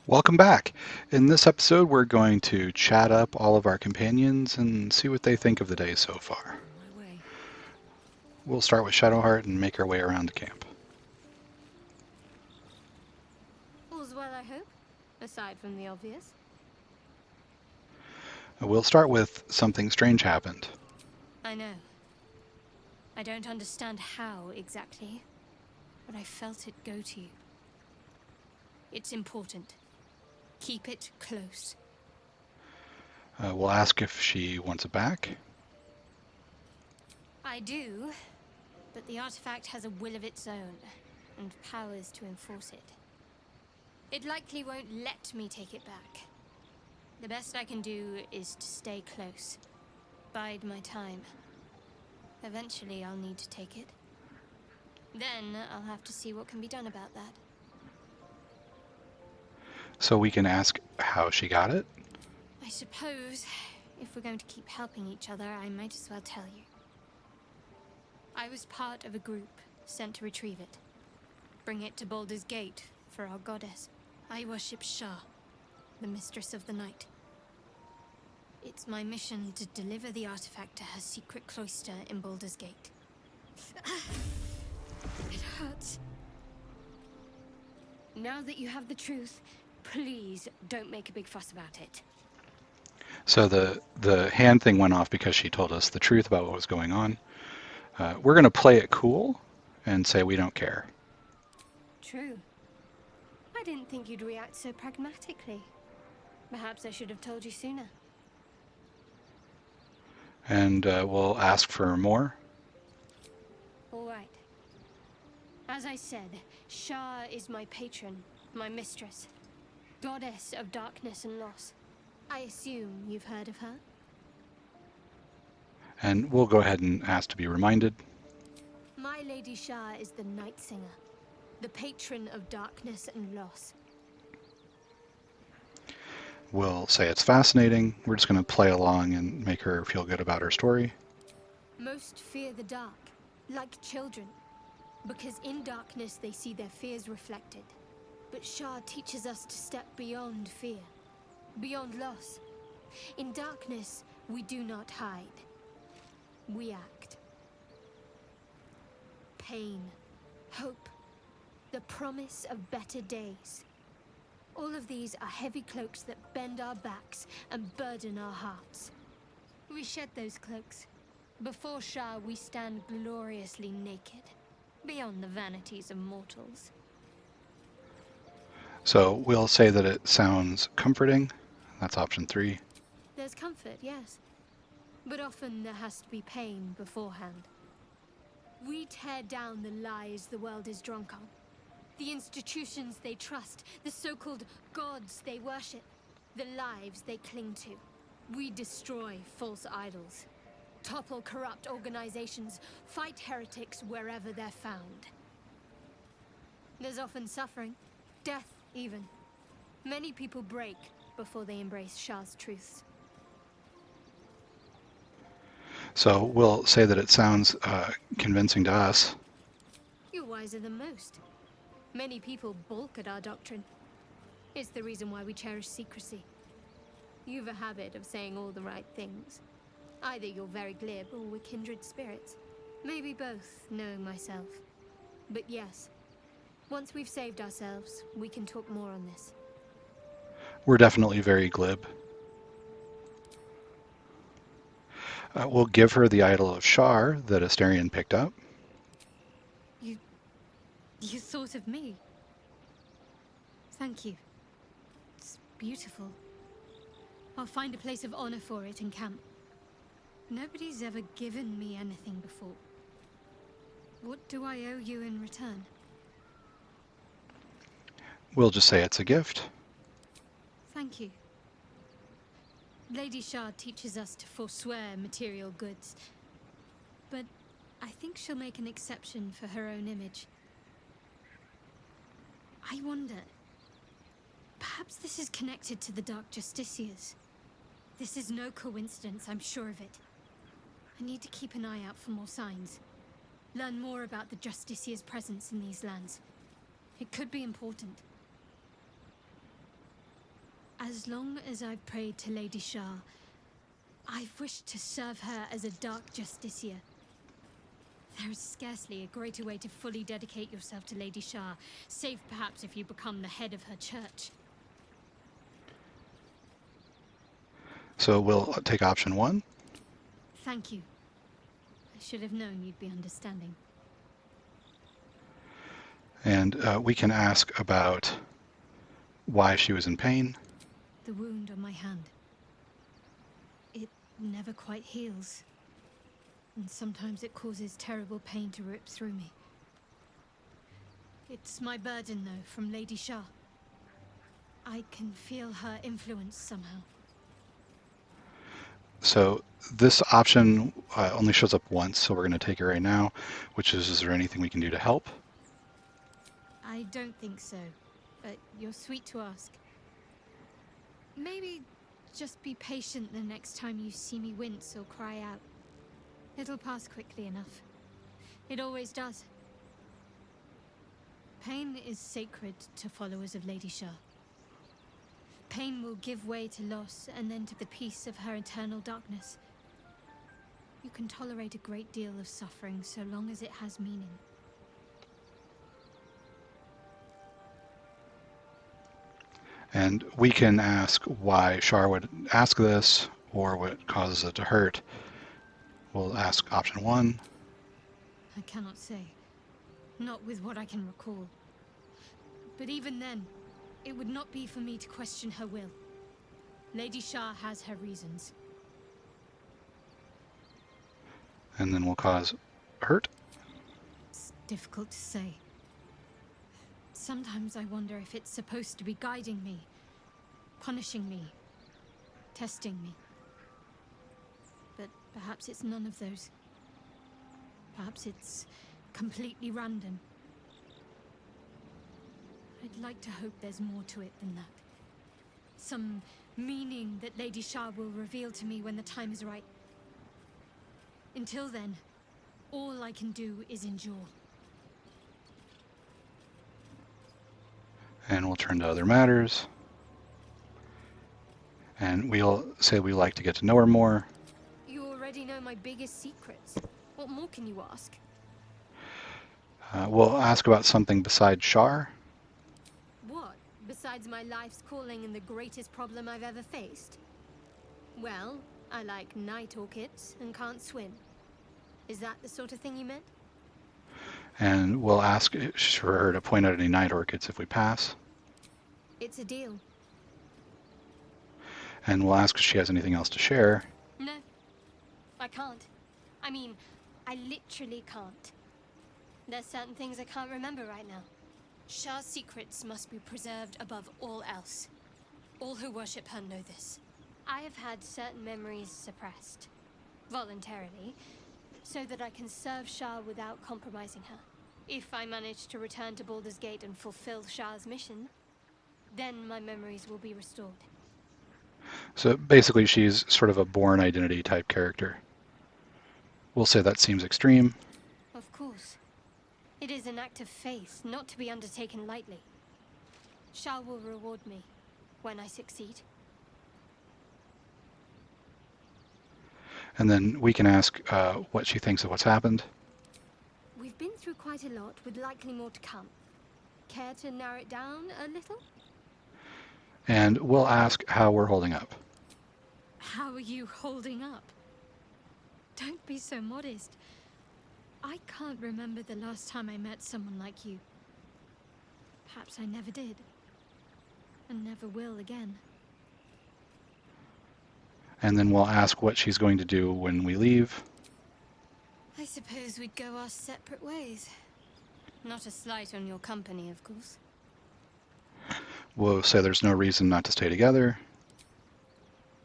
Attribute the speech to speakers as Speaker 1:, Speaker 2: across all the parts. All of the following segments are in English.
Speaker 1: Welcome back. In this episode, we're going to chat up all of our companions and see what they think of the day so far.
Speaker 2: On my way.
Speaker 1: We'll start with Shadowheart and make our way around the camp.
Speaker 2: All's well, I hope, aside from the obvious.
Speaker 1: We'll start with something strange happened.
Speaker 2: I know. I don't understand how exactly, but I felt it go to you. It's important. Keep it close.
Speaker 1: We'll ask if she wants it back.
Speaker 2: I do, but the artifact has a will of its own, and powers to enforce it. It likely won't let me take it back. The best I can do is to stay close. Bide my time. Eventually I'll need to take it. Then I'll have to see what can be done about that.
Speaker 1: So we can ask how she got it.
Speaker 2: I suppose, if we're going to keep helping each other, I might as well tell you. I was part of a group sent to retrieve it. Bring it to Baldur's Gate for our goddess. I worship Shah, the mistress of the night. It's my mission to deliver the artifact to her secret cloister in Baldur's Gate. It hurts. Now that you have the truth, please don't make a big fuss about it.
Speaker 1: So the hand thing went off because she told us the truth about what was going on. We're going to play it cool and say we don't care.
Speaker 2: True. I didn't think you'd react so pragmatically. Perhaps I should have told you sooner.
Speaker 1: And we'll ask for more.
Speaker 2: All right. As I said, Shah is my patron, my mistress. Goddess of darkness and loss. I assume you've heard of her?
Speaker 1: And we'll go ahead and ask to be reminded.
Speaker 2: My Lady Shah is the Night Singer, the patron of darkness and loss.
Speaker 1: We'll say it's fascinating. We're just going to play along and make her feel good about her story.
Speaker 2: Most fear the dark, like children, because in darkness they see their fears reflected. But Shah teaches us to step beyond fear, beyond loss. In darkness, we do not hide. We act. Pain, hope, the promise of better days. All of these are heavy cloaks that bend our backs and burden our hearts. We shed those cloaks. Before Shah, we stand gloriously naked, beyond the vanities of mortals.
Speaker 1: So we'll say that it sounds comforting. That's option 3.
Speaker 2: There's comfort, yes. But often there has to be pain beforehand. We tear down the lies the world is drunk on. The institutions they trust, the so-called gods they worship, the lives they cling to. We destroy false idols, topple corrupt organizations, fight heretics wherever they're found. There's often suffering, death even. Many people break before they embrace Shah's truths.
Speaker 1: So we'll say that it sounds convincing to us.
Speaker 2: You're wiser than most. Many people balk at our doctrine. It's the reason why we cherish secrecy. You've a habit of saying all the right things. Either you're very glib or we're kindred spirits. Maybe both, knowing myself. But yes, once we've saved ourselves, we can talk more on this.
Speaker 1: We're definitely very glib. We'll give her the idol of Shar that Asterion picked up.
Speaker 2: You thought of me. Thank you. It's beautiful. I'll find a place of honor for it in camp. Nobody's ever given me anything before. What do I owe you in return?
Speaker 1: We'll just say it's a gift.
Speaker 2: Thank you. Lady Shah teaches us to forswear material goods. But I think she'll make an exception for her own image. I wonder, perhaps this is connected to the Dark Justiciars. This is no coincidence, I'm sure of it. I need to keep an eye out for more signs. Learn more about the Justiciars' presence in these lands. It could be important. As long as I've prayed to Lady Shah, I've wished to serve her as a dark justiciar. There is scarcely a greater way to fully dedicate yourself to Lady Shah, save perhaps if you become the head of her church.
Speaker 1: So we'll take option 1.
Speaker 2: Thank you. I should have known you'd be understanding.
Speaker 1: And we can ask about why she was in pain.
Speaker 2: The wound on my hand. It never quite heals. And sometimes it causes terrible pain to rip through me. It's my burden, though, from Lady Shah. I can feel her influence somehow.
Speaker 1: So this option only shows up once, so we're going to take it right now, which is there anything we can do to help?
Speaker 2: I don't think so, but you're sweet to ask. Maybe just be patient the next time you see me wince or cry out. It'll pass quickly enough. It always does. Pain is sacred to followers of Lady Shah. Pain will give way to loss and then to the peace of her eternal darkness. You can tolerate a great deal of suffering so long as it has meaning.
Speaker 1: And we can ask why Shar would ask this or what causes it to hurt. We'll ask option 1.
Speaker 2: I cannot say. Not with what I can recall. But even then, it would not be for me to question her will. Lady Shah has her reasons.
Speaker 1: And then we'll cause hurt.
Speaker 2: It's difficult to say. Sometimes I wonder if it's supposed to be guiding me, punishing me, testing me. But perhaps it's none of those. Perhaps it's completely random. I'd like to hope there's more to it than that. Some meaning that Lady Shah will reveal to me when the time is right. Until then, all I can do is endure.
Speaker 1: And we'll turn to other matters. And we'll say we like to get to know her more.
Speaker 2: You already know my biggest secrets. What more can you ask?
Speaker 1: We'll ask about something besides Shar.
Speaker 2: What? Besides my life's calling and the greatest problem I've ever faced? Well, I like night orchids and can't swim. Is that the sort of thing you meant?
Speaker 1: And we'll ask for her to point out any night orchids if we pass.
Speaker 2: It's a deal.
Speaker 1: And we'll ask if she has anything else to share.
Speaker 2: No, I can't. I mean, I literally can't. There's certain things I can't remember right now. Shah's secrets must be preserved above all else. All who worship her know this. I have had certain memories suppressed, voluntarily, so that I can serve Shah without compromising her. If I manage to return to Baldur's Gate and fulfill Shah's mission, then my memories will be restored.
Speaker 1: So basically she's sort of a born identity type character. We'll say that seems extreme.
Speaker 2: Of course. It is an act of faith, not to be undertaken lightly. Shah will reward me when I succeed.
Speaker 1: And then we can ask what she thinks of what's happened.
Speaker 2: We've been through quite a lot, with likely more to come. Care to narrow it down a little?
Speaker 1: And we'll ask how we're holding up.
Speaker 2: How are you holding up? Don't be so modest. I can't remember the last time I met someone like you. Perhaps I never did. And never will again.
Speaker 1: And then we'll ask what she's going to do when we leave.
Speaker 2: I suppose we'd go our separate ways. Not a slight on your company, of course.
Speaker 1: We'll say there's no reason not to stay together.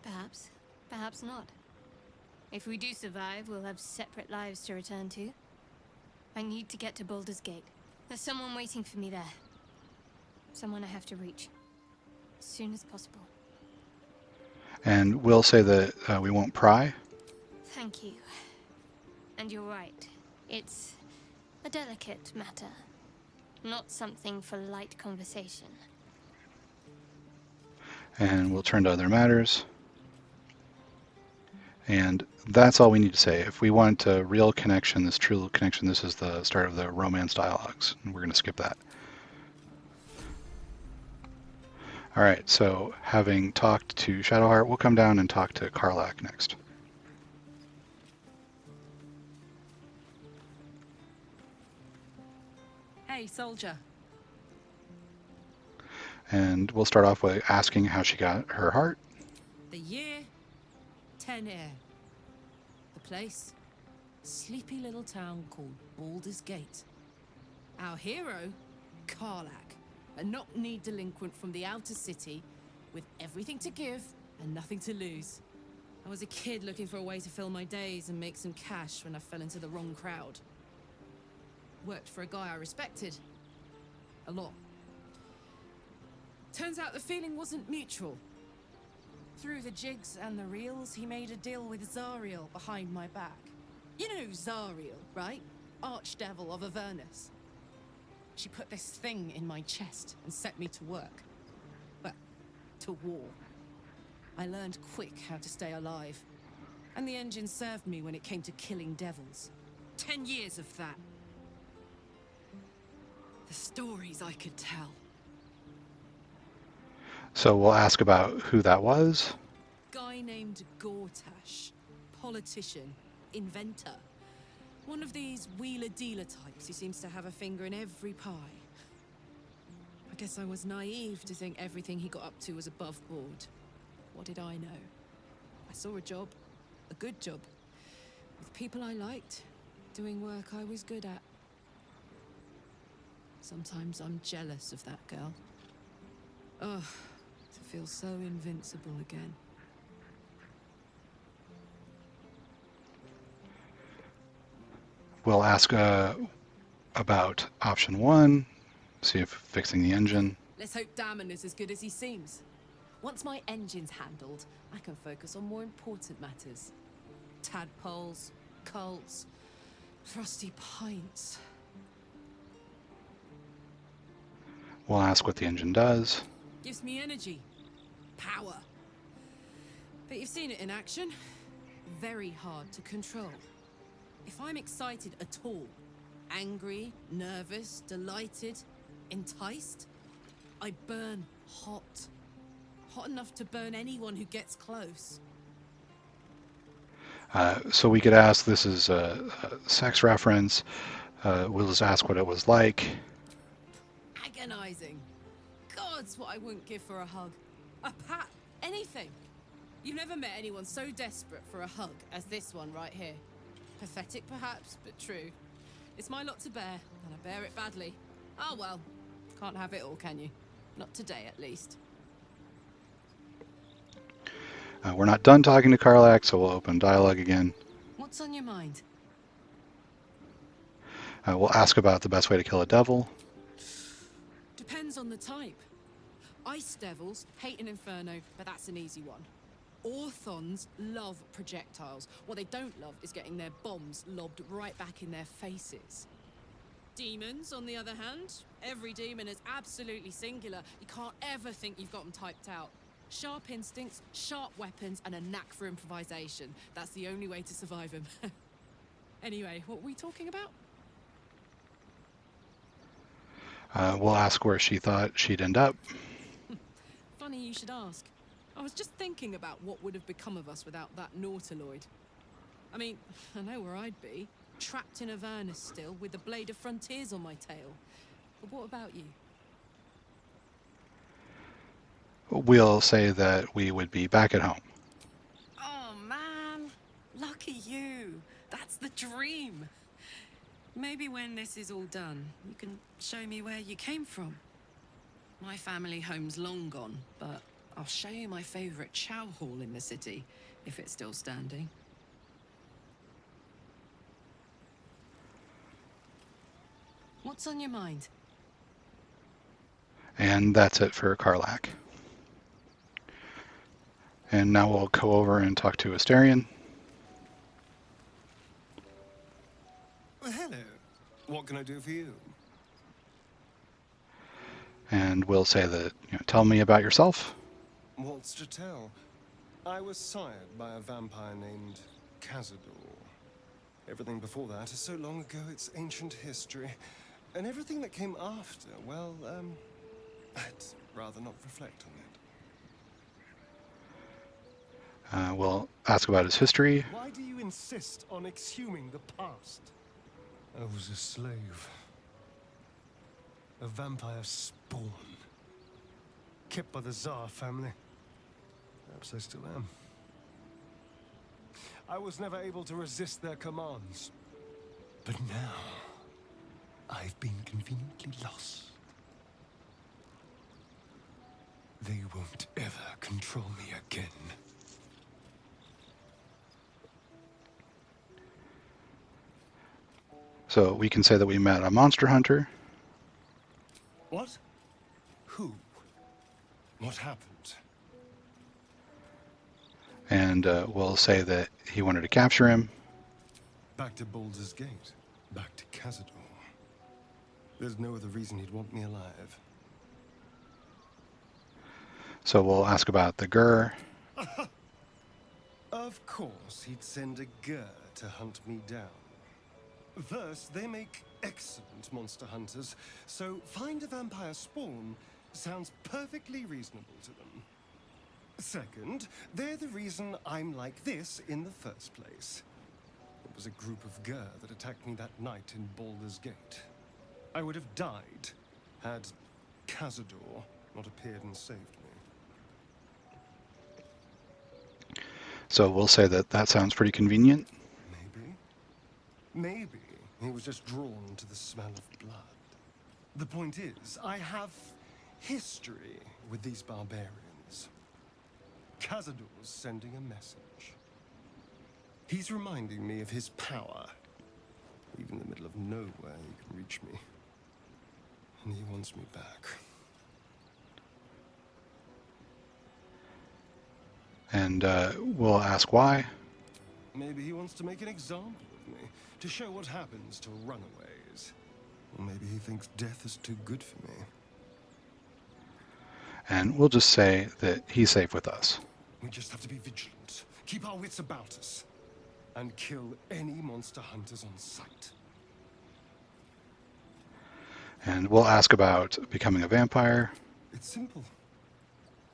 Speaker 2: Perhaps. Perhaps not. If we do survive, we'll have separate lives to return to. I need to get to Baldur's Gate. There's someone waiting for me there. Someone I have to reach. As soon as possible.
Speaker 1: And we'll say that we won't pry.
Speaker 2: Thank you. And you're right. It's a delicate matter. Not something for light conversation.
Speaker 1: And we'll turn to other matters. And that's all we need to say. If we want a real connection, this true connection, this is the start of the romance dialogues. And we're going to skip that. All right, so having talked to Shadowheart, we'll come down and talk to Karlach next.
Speaker 3: Hey, soldier.
Speaker 1: And we'll start off with asking how she got her heart.
Speaker 3: The year, 10 air. The place, sleepy little town called Baldur's Gate. Our hero, Karlach, a knock-kneed delinquent from the outer city with everything to give and nothing to lose. I was a kid looking for a way to fill my days and make some cash when I fell into the wrong crowd. Worked for a guy I respected. A lot. Turns out the feeling wasn't mutual. Through the jigs and the reels, he made a deal with Zariel behind my back. You know Zariel, right? Archdevil of Avernus. She put this thing in my chest and set me to work. Well, to war. I learned quick how to stay alive. And the engine served me when it came to killing devils. 10 years of that. The stories I could tell.
Speaker 1: So we'll ask about who that was.
Speaker 3: Guy named Gortash. Politician. Inventor. One of these wheeler-dealer types who seems to have a finger in every pie. I guess I was naive to think everything he got up to was above board. What did I know? I saw a job. A good job. With people I liked. Doing work I was good at. Sometimes I'm jealous of that girl. Ugh. To feel so invincible again.
Speaker 1: We'll ask about option 1, see if fixing the engine.
Speaker 3: Let's hope Damon is as good as he seems. Once my engine's handled, I can focus on more important matters. Tadpoles, cults, frosty pints.
Speaker 1: We'll ask what the engine does.
Speaker 3: Gives me energy. Power. But you've seen it in action. Very hard to control. If I'm excited at all, angry, nervous, delighted, enticed, I burn hot. Hot enough to burn anyone who gets close.
Speaker 1: So we could ask, this is a sex reference. We'll just ask what it was like.
Speaker 3: Agonizing. God's what I wouldn't give for a hug. A pat. Anything. You've never met anyone so desperate for a hug as this one right here. Pathetic perhaps, but true. It's my lot to bear, and I bear it badly. Oh well. Can't have it all, can you? Not today, at least.
Speaker 1: We're not done talking to Karlach, so we'll open dialogue again.
Speaker 3: What's on your mind?
Speaker 1: We'll ask about the best way to kill a devil.
Speaker 3: Depends on the type. Ice devils hate an inferno, but that's an easy one. Orthons love projectiles. What they don't love is getting their bombs lobbed right back in their faces. Demons, on the other hand, every demon is absolutely singular. You can't ever think you've got them typed out. Sharp instincts, sharp weapons, and a knack for improvisation. That's the only way to survive them. Anyway, what were we talking about?
Speaker 1: We'll ask where she thought she'd end up.
Speaker 3: Funny you should ask. I was just thinking about what would have become of us without that nautiloid. I mean, I know where I'd be. Trapped in Avernus still, with the blade of frontiers on my tail. But what about you?
Speaker 1: We'll say that we would be back at home.
Speaker 3: Oh, man. Lucky you. That's the dream. Maybe when this is all done, you can show me where you came from. My family home's long gone, but I'll show you my favorite chow hall in the city, if it's still standing. What's on your mind?
Speaker 1: And that's it for Karlach. And now we'll go over and talk to Asterion.
Speaker 4: Well, hello. What can I do for you?
Speaker 1: And we'll say that, tell me about yourself.
Speaker 4: What's to tell? I was sired by a vampire named Cazador. Everything before that is so long ago it's ancient history. And everything that came after, well, I'd rather not reflect on it.
Speaker 1: We'll ask about his history.
Speaker 4: Why do you insist on exhuming the past? I was a slave. A vampire spawn. Kept by the Tsar family. Perhaps I still am. I was never able to resist their commands. But now, I've been conveniently lost. They won't ever control me again.
Speaker 1: So we can say that we met a monster hunter.
Speaker 4: What? Who? What happened?
Speaker 1: And we'll say that he wanted to capture him.
Speaker 4: Back to Baldur's Gate. Back to Cazador. There's no other reason he'd want me alive.
Speaker 1: So we'll ask about the Gur.
Speaker 4: Of course, he'd send a Gur to hunt me down. First, they make excellent monster hunters, so find a vampire spawn sounds perfectly reasonable to them. Second, they're the reason I'm like this in the first place. It was a group of Gur that attacked me that night in Baldur's Gate. I would have died had Cazador not appeared and saved me.
Speaker 1: So we'll say that that sounds pretty convenient.
Speaker 4: Maybe he was just drawn to the smell of blood. The point is, I have history with these barbarians. Cazador's sending a message. He's reminding me of his power. Even in the middle of nowhere, he can reach me. And he wants me back.
Speaker 1: And we'll ask why.
Speaker 4: Maybe he wants to make an example of me, to show what happens to runaways. Or maybe he thinks death is too good for me.
Speaker 1: And we'll just say that he's safe with us.
Speaker 4: We just have to be vigilant, keep our wits about us, and kill any monster hunters on sight.
Speaker 1: And we'll ask about becoming a vampire.
Speaker 4: It's simple.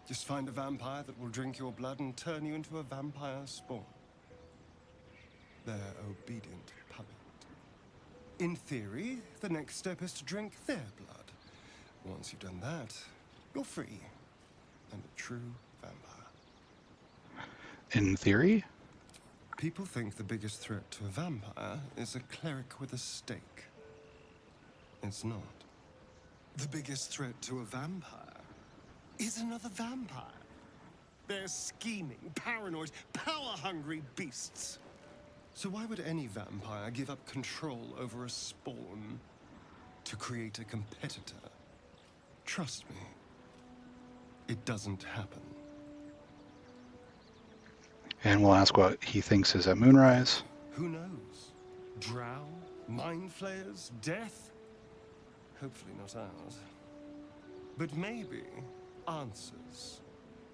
Speaker 4: Just find a vampire that will drink your blood and turn you into a vampire spawn. Their obedient puppet. In theory, the next step is to drink their blood. Once you've done that, you're free. And a true vampire.
Speaker 1: In theory?
Speaker 4: People think the biggest threat to a vampire is a cleric with a stake. It's not. The biggest threat to a vampire is another vampire. They're scheming, paranoid, power-hungry beasts. So why would any vampire give up control over a spawn to create a competitor? Trust me, it doesn't happen.
Speaker 1: And we'll ask what he thinks is at Moonrise.
Speaker 4: Who knows? Drow? Mind flayers? Death? Hopefully not ours. But maybe answers.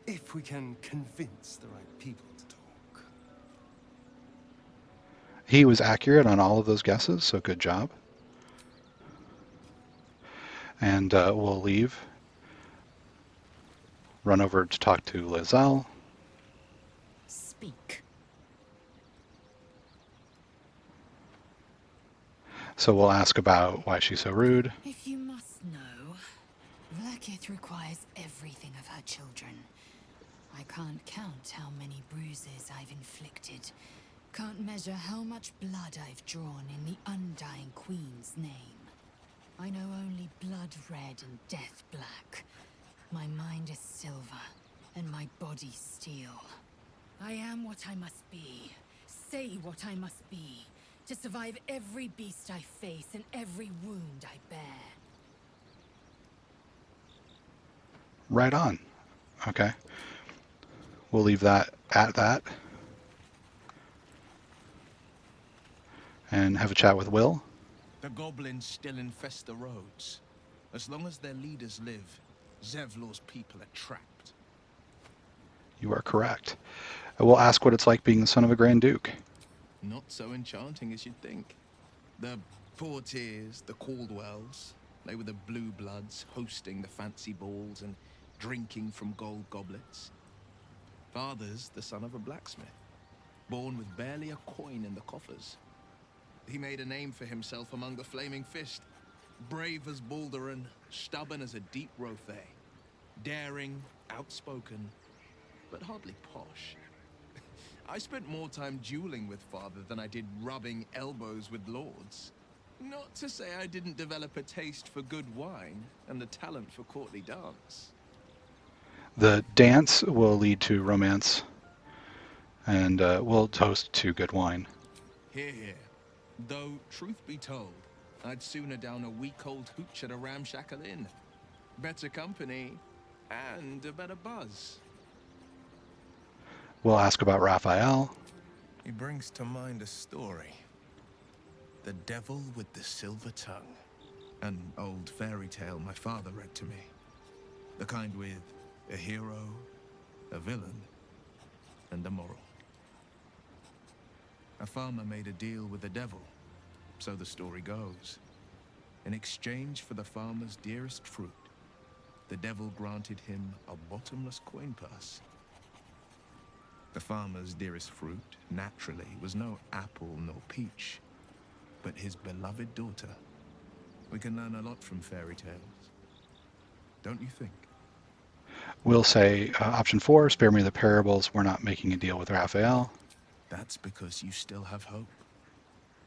Speaker 4: If we can convince the right people to talk.
Speaker 1: He was accurate on all of those guesses, so good job. And we'll leave. Run over to talk to Lizelle.
Speaker 5: Speak.
Speaker 1: So we'll ask about why she's so rude.
Speaker 5: If you must know, Vlaakith requires everything of her children. I can't count how many bruises I've inflicted. Can't measure how much blood I've drawn in the undying Queen's name. I know only blood red and death black. My mind is silver, and my body steel. I am what I must be, say what I must be, to survive every beast I face and every wound I bear.
Speaker 1: Right on. Okay. We'll leave that at that. And have a chat with Will.
Speaker 6: The goblins still infest the roads. As long as their leaders live, Zevlor's people are trapped.
Speaker 1: You are correct. We'll ask what it's like being the son of a Grand Duke.
Speaker 6: Not so enchanting as you'd think. The Portiers, the Caldwells, they were the blue bloods hosting the fancy balls and drinking from gold goblets. Father's the son of a blacksmith, born with barely a coin in the coffers. He made a name for himself among the Flaming Fist. Brave as Baldur and stubborn as a deep Rothay. Daring, outspoken, but hardly posh. I spent more time dueling with father than I did rubbing elbows with lords. Not to say I didn't develop a taste for good wine and a talent for courtly dance.
Speaker 1: The dance will lead to romance, and we'll toast to good wine.
Speaker 6: Hear, hear. Though, truth be told, I'd sooner down a week-old hooch at a ramshackle inn. Better company, and a better buzz.
Speaker 1: We'll ask about Raphael.
Speaker 6: He brings to mind a story. The Devil with the Silver Tongue. An old fairy tale my father read to me. The kind with a hero, a villain, and a moral. A farmer made a deal with the devil, so the story goes. In exchange for the farmer's dearest fruit, the devil granted him a bottomless coin purse. The farmer's dearest fruit, naturally, was no apple nor peach, but his beloved daughter. We can learn a lot from fairy tales. Don't you think?
Speaker 1: We'll say option 4, spare me the parables. We're not making a deal with Raphael.
Speaker 6: That's because you still have hope.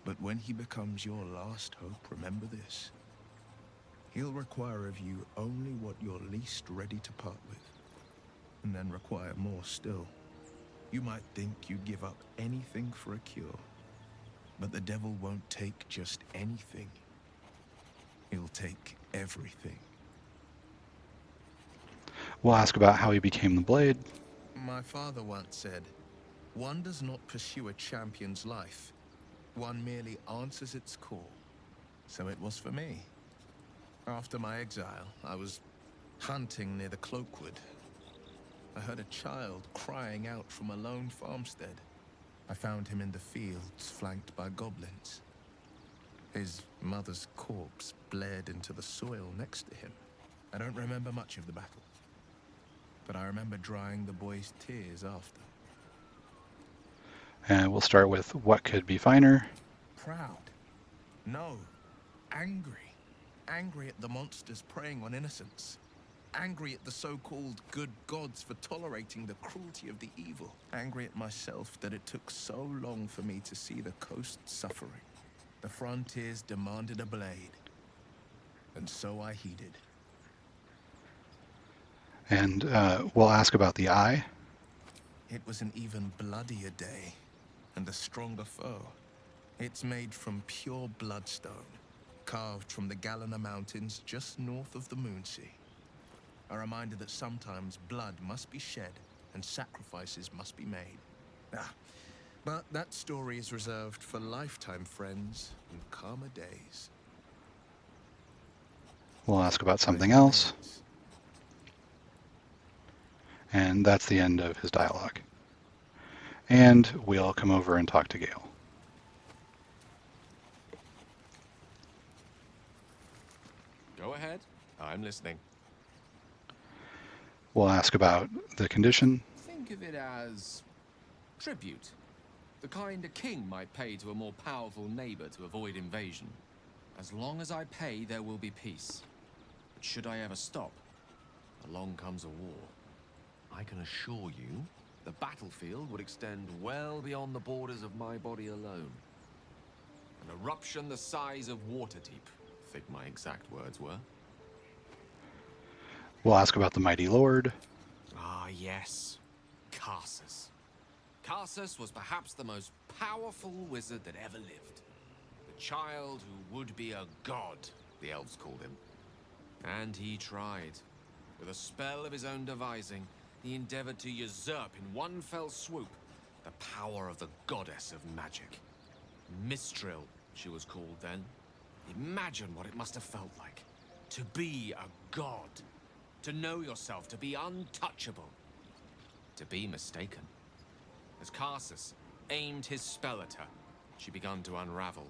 Speaker 6: But when he becomes your last hope, remember this. He'll require of you only what you're least ready to part with, and then require more still. You might think you'd give up anything for a cure, but the devil won't take just anything. He'll take everything.
Speaker 1: We'll ask about how he became the Blade.
Speaker 6: My father once said, one does not pursue a champion's life. One merely answers its call. So it was for me. After my exile, I was hunting near the Cloakwood. I heard a child crying out from a lone farmstead. I found him in the fields, flanked by goblins. His mother's corpse bled into the soil next to him. I don't remember much of the battle, but I remember drying the boy's tears after.
Speaker 1: And we'll start with what could be finer.
Speaker 6: Proud. No. Angry. Angry at the monsters preying on innocents. Angry at the so-called good gods for tolerating the cruelty of the evil. Angry at myself that it took so long for me to see the coast suffering. The frontiers demanded a blade. And so I heeded.
Speaker 1: And we'll ask about the eye.
Speaker 6: It was an even bloodier day, and a stronger foe. It's made from pure bloodstone, carved from the Galena Mountains just north of the Moonsea. A reminder that sometimes blood must be shed and sacrifices must be made. But that story is reserved for lifetime friends and calmer days.
Speaker 1: We'll ask about something else. And that's the end of his dialogue. And we'll come over and talk to Gale.
Speaker 7: Go ahead. I'm listening.
Speaker 1: We'll ask about the condition.
Speaker 7: Think of it as tribute. The kind a king might pay to a more powerful neighbor to avoid invasion. As long as I pay, there will be peace. But should I ever stop, along comes a war. I can assure you, the battlefield would extend well beyond the borders of my body alone. An eruption the size of Waterdeep, I think my exact words were.
Speaker 1: We'll ask about the Mighty Lord.
Speaker 7: Ah, yes. Karsus. Karsus was perhaps the most powerful wizard that ever lived. The child who would be a god, the elves called him. And he tried. With a spell of his own devising, he endeavored to usurp in one fell swoop the power of the goddess of magic. Mistral, she was called then. Imagine what it must have felt like. To be a god. To know yourself, to be untouchable. to be mistaken. As Karsus aimed his spell at her, she began to unravel,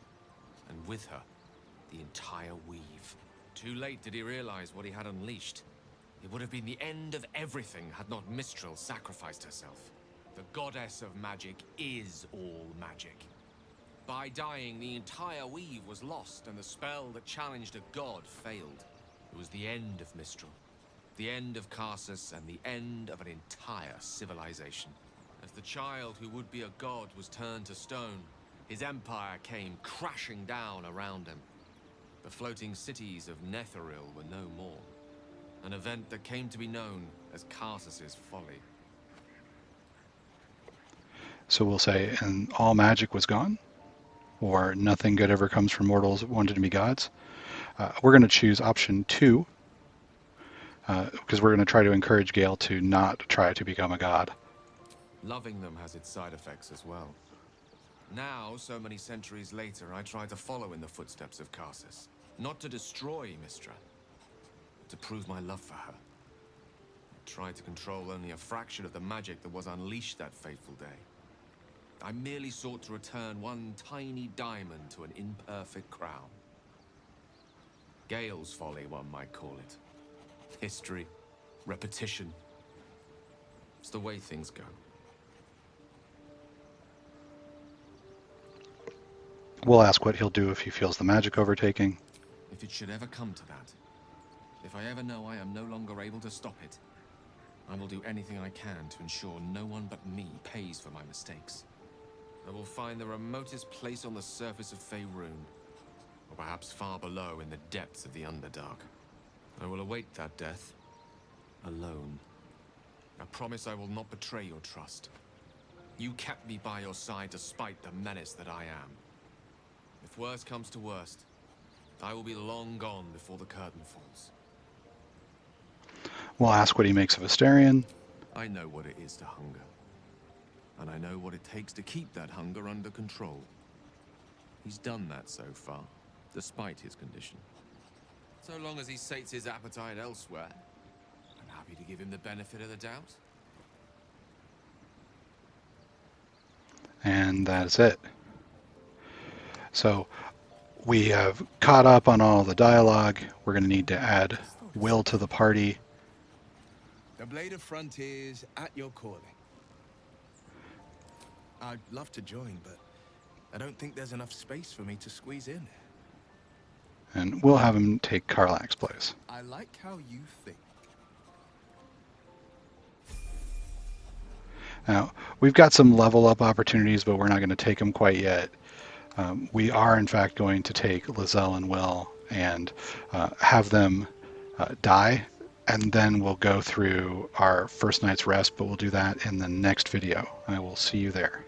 Speaker 7: and with her, the entire weave. Too late did he realize what he had unleashed. It would have been the end of everything had not Mistral sacrificed herself. The goddess of magic is all magic. By dying, the entire weave was lost, and the spell that challenged a god failed. It was the end of Mistral, the end of Karsus, and the end of an entire civilization. As the child who would be a god was turned to stone, his empire came crashing down around him. The floating cities of Netheril were no more. An event that came to be known as Karsus's folly.
Speaker 1: So we'll say, and all magic was gone, or nothing good ever comes from mortals wanting to be gods. We're going to choose option 2, because we're going to try to encourage Gale to not try to become a god.
Speaker 7: Loving them has its side effects as well. Now, so many centuries later, I try to follow in the footsteps of Karsus. Not to destroy Mistra, but to prove my love for her. I tried to control only a fraction of the magic that was unleashed that fateful day. I merely sought to return one tiny diamond to an imperfect crown. Gale's folly, one might call it. History, repetition. It's the way things go.
Speaker 1: We'll ask what he'll do if he feels the magic overtaking.
Speaker 7: If it should ever come to that, if I ever know I am no longer able to stop it, I will do anything I can to ensure no one but me pays for my mistakes. I will find the remotest place on the surface of Faerun, or perhaps far below in the depths of the Underdark. I will await that death, alone. I promise I will not betray your trust. You kept me by your side despite the menace that I am. If worst comes to worst, I will be long gone before the curtain falls.
Speaker 1: We'll ask what he makes of Astarion.
Speaker 7: I know what it is to hunger. And I know what it takes to keep that hunger under control. He's done that so far, despite his condition. So long as he sates his appetite elsewhere, I'm happy to give him the benefit of the doubt.
Speaker 1: And that's it. So we have caught up on all the dialogue. We're going to need to add Will to the party.
Speaker 6: The Blade of Frontiers at your calling. I'd love to join, but I don't think there's enough space for me to squeeze in.
Speaker 1: And we'll have him take Karlach's place.
Speaker 6: I like how you think.
Speaker 1: Now, we've got some level up opportunities, but we're not going to take them quite yet. We are, in fact, going to take Lizelle and Will and have them die, and then we'll go through our first night's rest, but we'll do that in the next video. I will see you there.